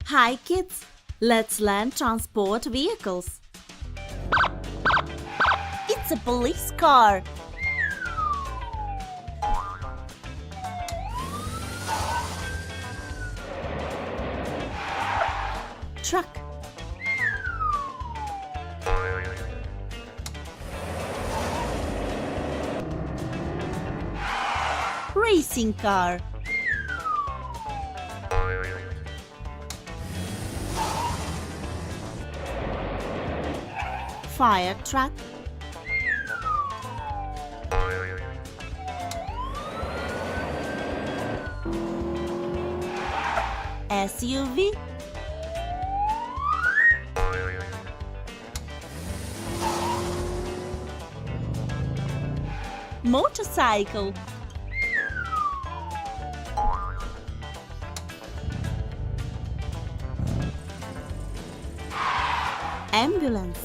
Hi kids, let's learn transport vehicles. It's a police car. Truck. Racing car. Fire truck. SUV. Motorcycle. Ambulance.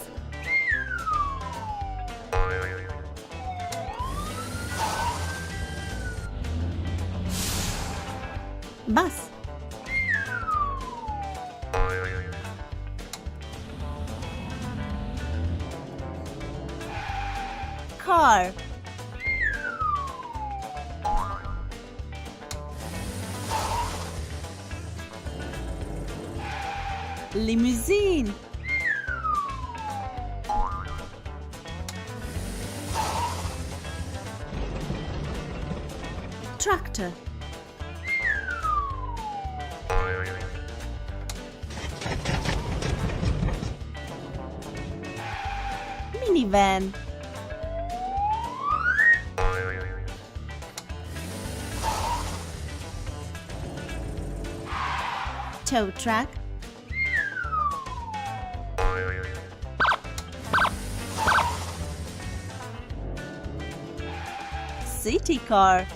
Bus. Car. Limousine. Tractor. Minivan. Tow truck. City car.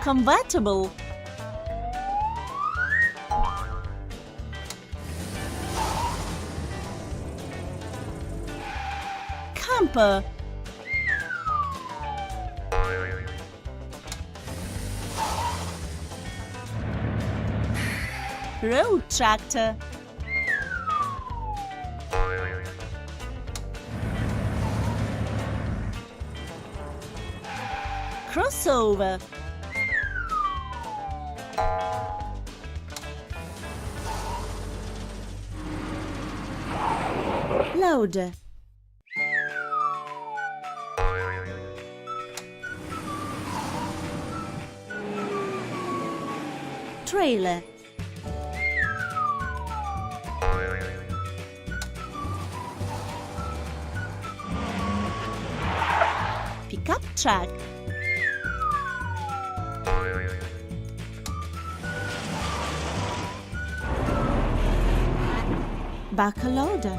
Convertible. Camper. Road tractor. Crossover. Loader. Trailer. Pickup truck. Bucket loader.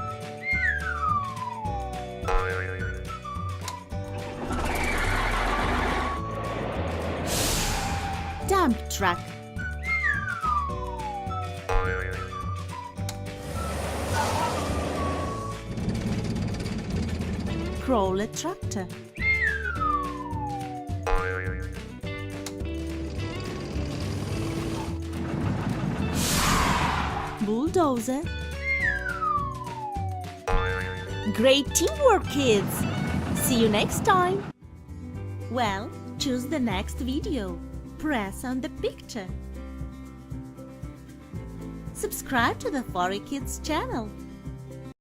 Dump truck. Crawler tractor. Bulldozer. Great teamwork, kids! See you next time! Well, choose the next video. Press on the picture. Subscribe to the 4E Kids channel.